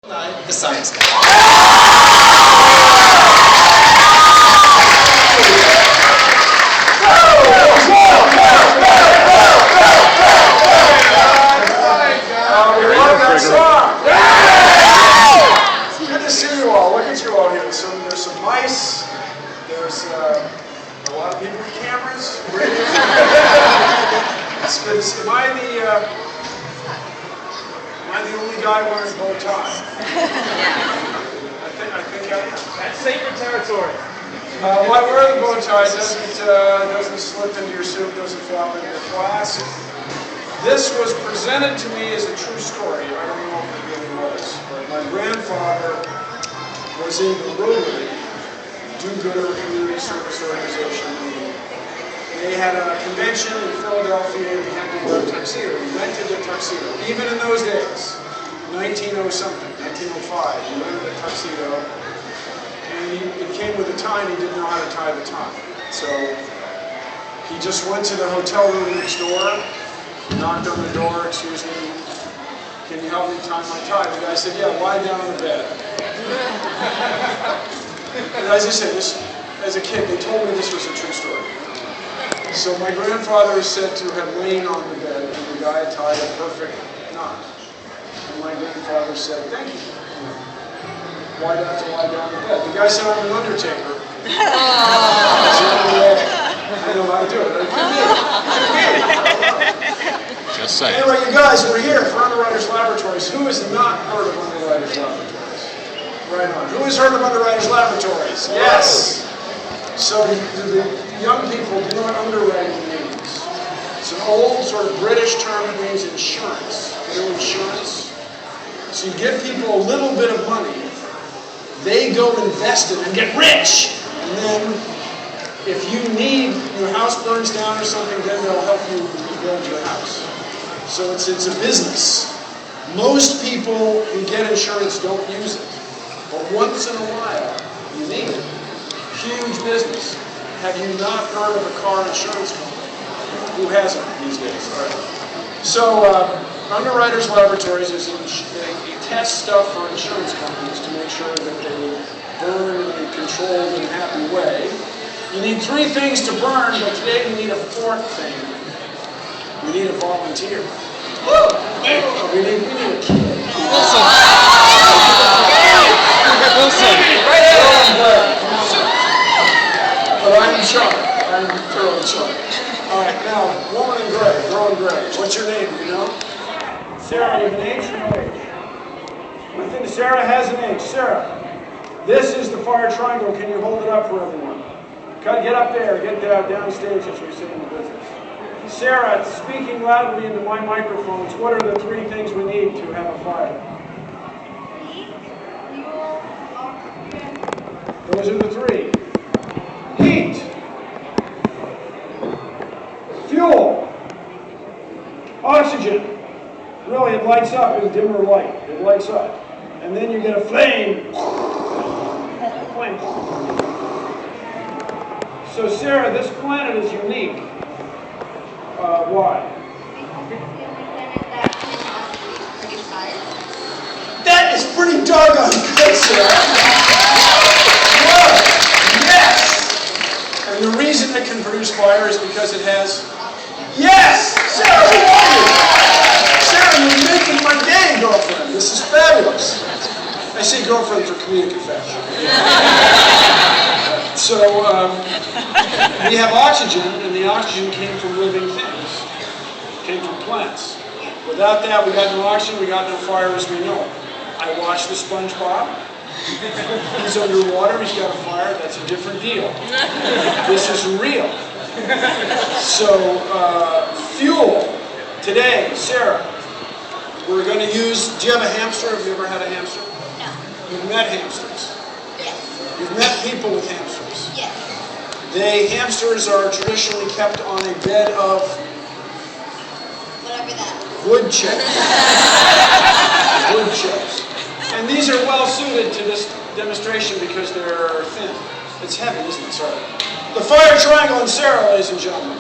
Nye the Science Guy. Good to see you all. Look at you all here. There's some mice. There's a lot of people with cameras. It's good to see. Am I the only guy wearing a bow tie? I think I am. That's sacred territory. Why wear the bow tie doesn't slip into your suit, doesn't flop into your class. This was presented to me as a true story. I don't know if it really was, but my grandfather was in the Rotary do-gooder community service organization. They had a convention in Philadelphia and he had to wear a tuxedo. He rented a tuxedo. Even in those days, 1905, he rented a tuxedo. And it came with a tie and he didn't know how to tie the tie. So he just went to the hotel room next door, knocked on the door, excuse me, can you help me tie my tie? The guy said, yeah, lie down on the bed. And as I said, as a kid, they told me this was a true story. So my grandfather is said to have lain on the bed and the guy tied a perfect knot. And my grandfather said, thank you. Why do I have to lie down on the bed? The guy said, I'm an undertaker. I know how to do it. Just saying. Anyway, you guys, we're here for Underwriters Laboratories. Who has not heard of Underwriters Laboratories? Right on. Who has heard of Underwriters Laboratories? Yes. So the young people do know what underwriting means. It's an old sort of British term that means insurance. You know insurance? So you give people a little bit of money, they go invest it and get rich. And then if you need, your house burns down or something, then they'll help you rebuild your house. So it's a business. Most people who get insurance don't use it. But once in a while, you need it. Huge business. Have you not heard of a car insurance company? Who hasn't these days? All right. So Underwriters Laboratories is a test stuff for insurance companies to make sure that they burn in a controlled and happy way. You need 3 things to burn, but today we need a 4th thing. We need a volunteer. Woo! We need a kid. Wilson. But I'm in charge. I'm thoroughly in charge. All right, now, woman in gray, girl in gray. What's your name, do you know? Sarah, you have an H or no H? I think Sarah has an H. Sarah, this is the fire triangle. Can you hold it up for everyone? Get up there, get downstage as we sit in the business. Sarah, speaking loudly into my microphones, what are the 3 things we need to have a fire? Those are the 3. Heat. Fuel. Oxygen. Really, it lights up in dimmer light. It lights up. And then you get a flame. Flame. So Sarah, this planet is unique. Why? That is pretty doggone good, Sarah. Good. Yes. And the reason it can produce fire is because it has. Yes, Sarah, who are you? Sarah, you're making my day, girlfriend. This is fabulous. I say girlfriend for comedic effect. So we have oxygen, and the oxygen came from living things. It came from plants. Without that, we got no oxygen, we got no fire as we know it. I watched the SpongeBob. He's underwater, he's got a fire, that's a different deal. This is real. So, fuel. Today, Sarah, we're going to use, do you have a hamster? Have you ever had a hamster? No. You've met hamsters? Yes. You've met people with hamsters? Yes. Hamsters are traditionally kept on a bed of Whatever that is. wood chips. Wood chips. And these are well suited to this demonstration because they're thin. It's heavy, isn't it? Sorry. The fire triangle and Sarah, ladies and gentlemen.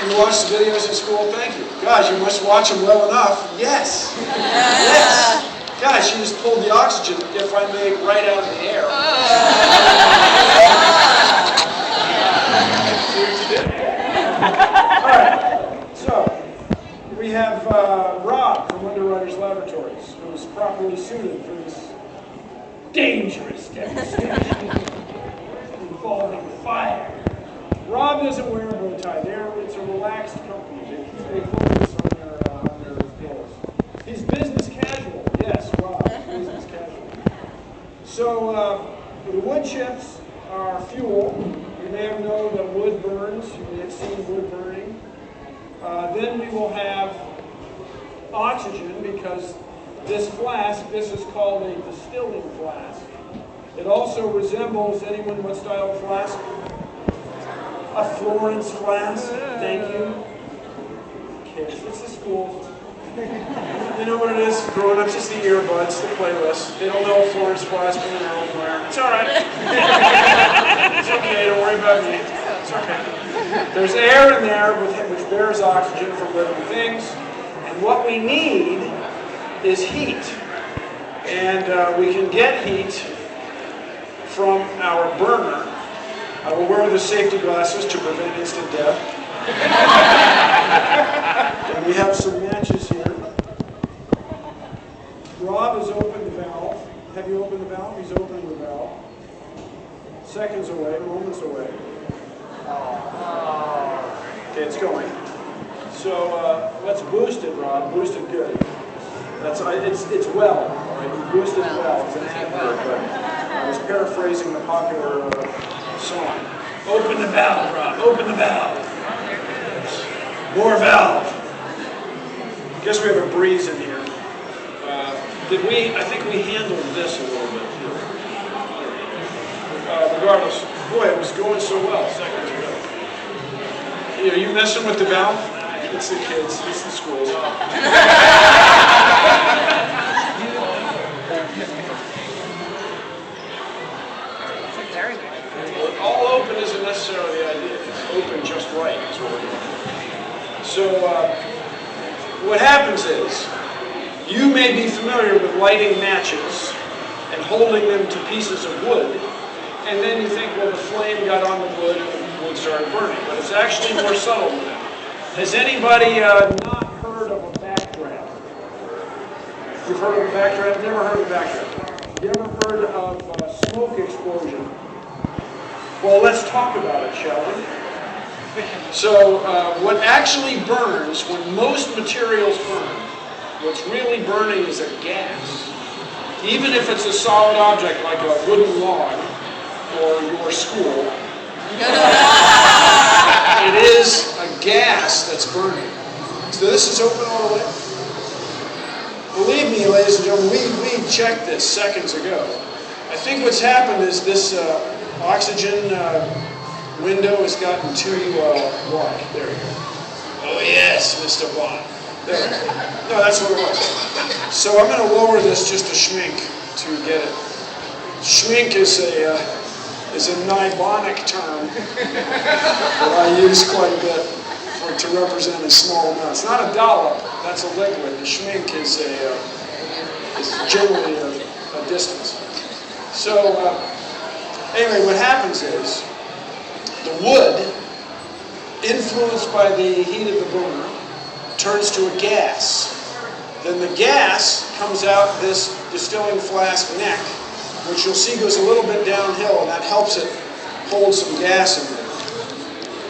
You watched the videos in school? Thank you. Gosh, you must watch them well enough. Yes. Yes. Gosh, she just pulled the oxygen, if I may, right out of the air. All right. So, we have Rob from Underwriters Laboratories, who is properly suited for this dangerous demonstration involving fire. Rob doesn't wear a bow tie. It's a relaxed company. They focus on their goals. He's business casual. Yes, Rob, business casual. So the wood chips are fuel. You may have known that wood burns. You may have seen wood burning. Then we will have oxygen, because this flask, this is called a distilling flask. It also resembles, anyone what style of flask? A Florence flask. Thank you. Kids, it's the school. You know what it is? Growing up, just the earbuds, the playlist. They don't know Florence flask in their own wear. It's all right. It's okay. Don't worry about me. It's okay. There's air in there which bears oxygen from living things, and what we need is heat. And we can get heat from our burner. I will wear the safety glasses to prevent instant death. And we have some matches here. Rob has opened the valve. Have you opened the valve? He's opening the valve. Seconds away, moments away. Okay, it's going. So let's boost it, Rob. Boost it good. That's it's well. All right, you boosted well. It's an adverb, but I was paraphrasing the popular song. Open the valve, Rob. Open the valve. More valve. I guess we have a breeze in here. I think we handled this a little bit. Regardless, boy, it was going so well seconds ago. Are you messing with the valve? It's the kids. It's the schools. All open isn't necessarily the idea. It's open just right is what we're doing. So what happens is, you may be familiar with lighting matches and holding them to pieces of wood, and then you think, well, the flame got on the wood and the wood started burning. But it's actually more subtle than that. Has anybody not heard of a backdraft? You've heard of a backdraft? Never heard of a backdraft. You ever heard of a smoke explosion? Well, let's talk about it, shall we? So, what actually burns, when most materials burn, what's really burning is a gas. Even if it's a solid object like a wooden log or your school, it is a gas that's burning. So this is open all the way. Believe me, ladies and gentlemen, we checked this seconds ago. I think what's happened is this oxygen window has gotten too wide. There you go. Oh yes, Mr. Bond. There we go. No, that's what it was. So I'm going to lower this just a schmink to get it. Schmink is a Nibonic term that I use quite a bit to represent a small amount. It's not a dollop, that's a liquid. The schmink is generally a distance. So anyway, what happens is the wood, influenced by the heat of the burner, turns to a gas. Then the gas comes out this distilling flask neck, which you'll see goes a little bit downhill, and that helps it hold some gas in there.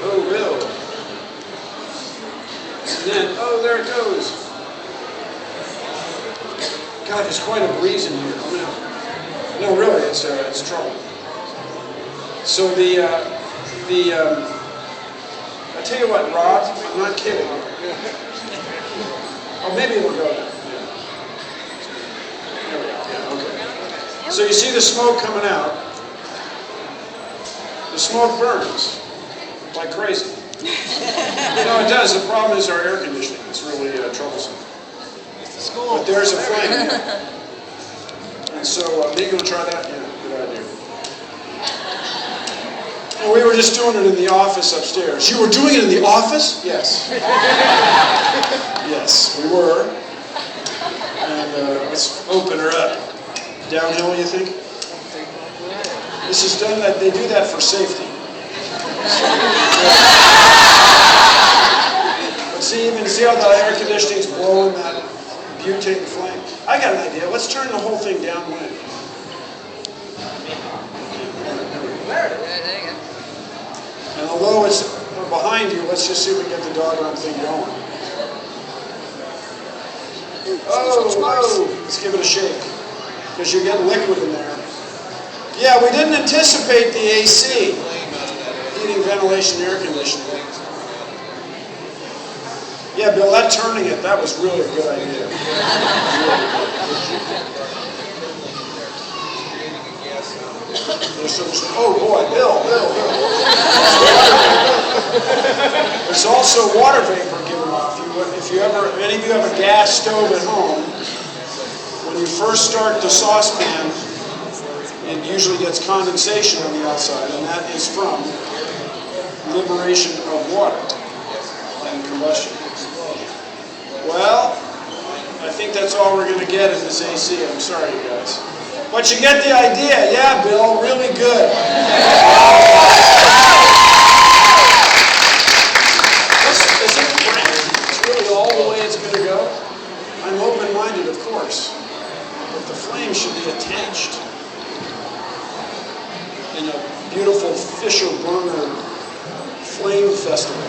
Oh, really? And then, oh, there it goes. God, there's quite a breeze in here. No, really, it's trouble. So I tell you what, Rob, I'm not kidding. Oh, maybe it'll go there. There we go. Yeah, okay. So you see the smoke coming out. The smoke burns like crazy. No, it does. The problem is our air conditioning. It's really troublesome. But there's a flame here. And so, maybe you'll try that? Yeah, good idea. Well, we were just doing it in the office upstairs. You were doing it in the office? Yes. Yes, we were. And let's open her up. Downhill, you think? This is done, they do that for safety. But see how the air conditioning's blowing that butane flame? I got an idea. Let's turn the whole thing downwind. And although it's behind you, let's just see if we can get the doggone thing going. Oh, let's give it a shake. Because you're getting liquid in there. Yeah, we didn't anticipate the AC. Heating, ventilation, air conditioning. Yeah, Bill, that turning it, that was really a good idea. Oh boy, Bill. There's also water vapor given off. If any of you have a gas stove at home, when you first start the saucepan, it usually gets condensation on the outside, and that is from liberation of water and combustion. Well, I think that's all we're going to get in this AC. I'm sorry, you guys. But you get the idea. Yeah, Bill, really good. Isn't it great? It's really all the way it's going to go. I'm open-minded, of course. But the flame should be attached in a beautiful Fisher burner flame festival.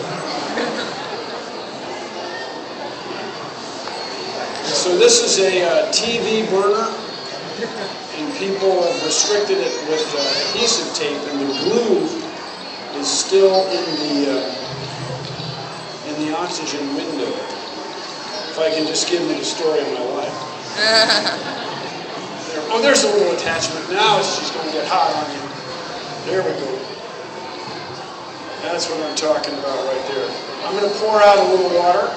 So this is a TV burner, and people have restricted it with adhesive tape, and the glue is still in the oxygen window. If I can just give you the story of my life. There's a little attachment. Now it's just going to get hot on you. There we go. That's what I'm talking about right there. I'm going to pour out a little water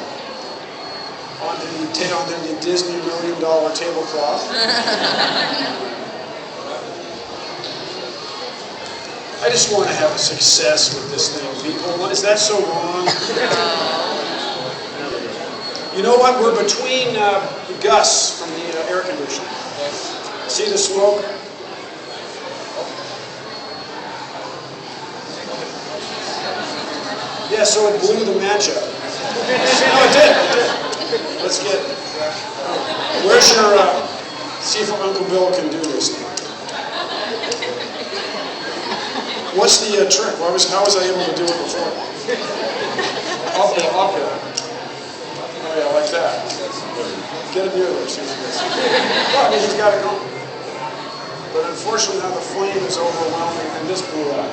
onto the Disney $1 million tablecloth. I just want to have a success with this thing, people. Is that so wrong? You know what? We're between gusts from the air conditioning. See the smoke? Yeah, so it blew the match up. No, it did. Let's get. Where's your? See if Uncle Bill can do this now. What's the trick? How was I able to do it before? Uphill. Oh yeah, like that. Get it near there. See what it is. Well, I mean, he's got it going. But unfortunately, now the flame is overwhelming, and this blew out.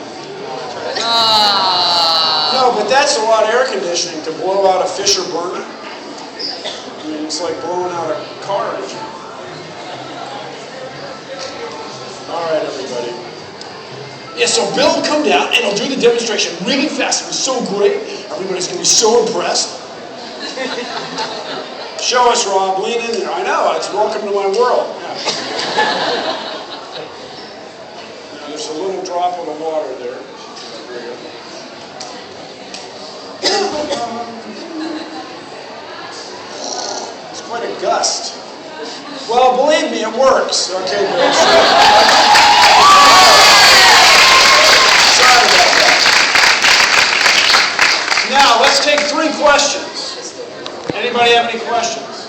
No, but that's a lot of air conditioning to blow out a Fisher burner. I mean, it's like blowing out a car engine. All right, everybody. Yeah, so Bill will come down and he'll do the demonstration really fast. It was so great. Everybody's going to be so impressed. Show us, Rob. Lean in there. I know. It's welcome to my world. Yeah. Now, there's a little drop of the water there. It's quite a gust. Well, believe me, it works. Okay, Bill. Sorry about that. Now, let's take 3 questions. Anybody have any questions?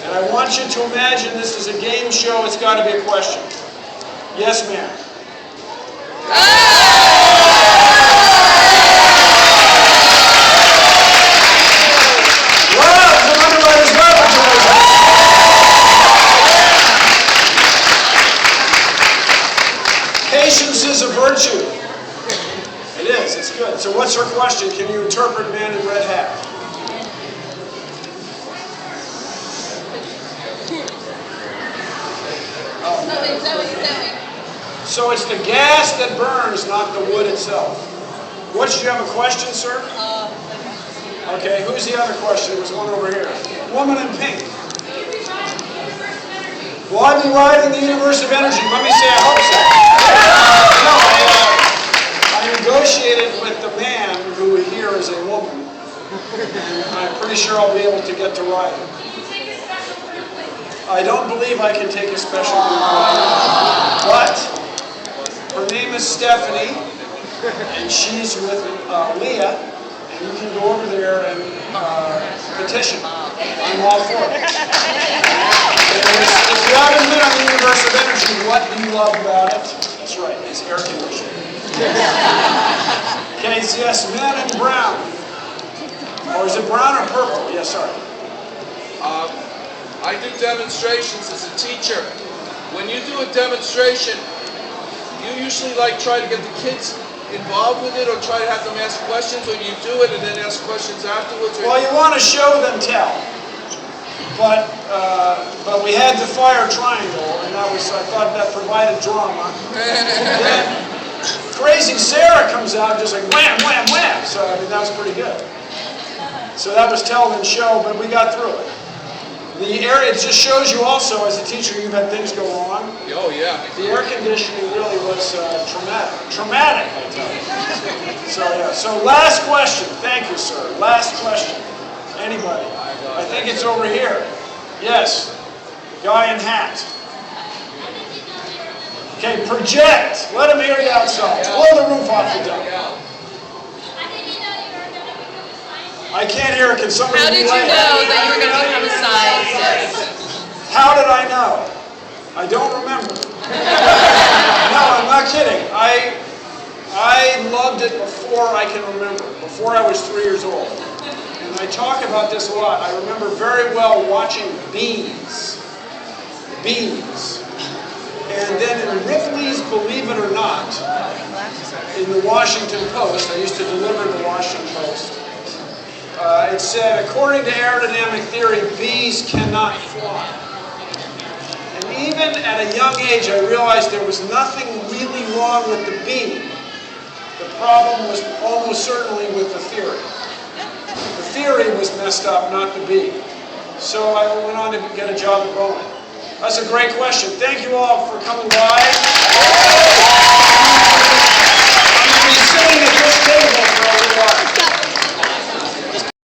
And I want you to imagine this is a game show. It's got to be a question. Yes, ma'am. Patience is a virtue. It is. It's good. So what's her question? Can you interpret man in red hat? So it's the gas that burns, not the wood itself. What, did you have a question, sir? Okay, who's the other question? There's one over here. Woman in pink. Will I be riding the universe of energy? Let me say I hope so. No, I And I'm pretty sure I'll be able to get to ride it. I don't believe I can take a special group ride, but her name is Stephanie, and she's with Leah, and you can go over there and petition. I'm all for it. If you haven't been on the Universe of Energy, what do you love about it? That's right, it's air conditioning. Okay, so yes, men in brown. Or is it brown or purple? Yes, sorry. I do demonstrations as a teacher. When you do a demonstration, you usually try to get the kids involved with it, or try to have them ask questions, or you do it and then ask questions afterwards? Well, you want to show them tell. But we had the fire triangle, and I thought that provided drama. Then crazy Sarah comes out just like wham, wham, wham. So I mean that was pretty good. So that was tell then show, but we got through it. The area, it just shows you also, as a teacher, you've had things go wrong. Oh, yeah. The air conditioning really was traumatic. Traumatic, I tell you. So, yeah. So, last question. Thank you, sir. Last question. Anybody? I think it's over here. Yes. Guy in hat. Okay, project. Let them hear you outside. Blow the roof off the dome. I can't hear it. Can somebody How did you relay? know that you were going to become a scientist? How did I know? I don't remember. No, I'm not kidding. I loved it before I can remember, before I was 3 years old. And I talk about this a lot. I remember very well watching bees. Bees. And then in Ripley's Believe It or Not, in the Washington Post, I used to deliver the Washington Post, it said, according to aerodynamic theory, bees cannot fly. And even at a young age, I realized there was nothing really wrong with the bee. The problem was almost certainly with the theory. The theory was messed up, not the bee. So I went on to get a job at Boeing. That's a great question. Thank you all for coming by.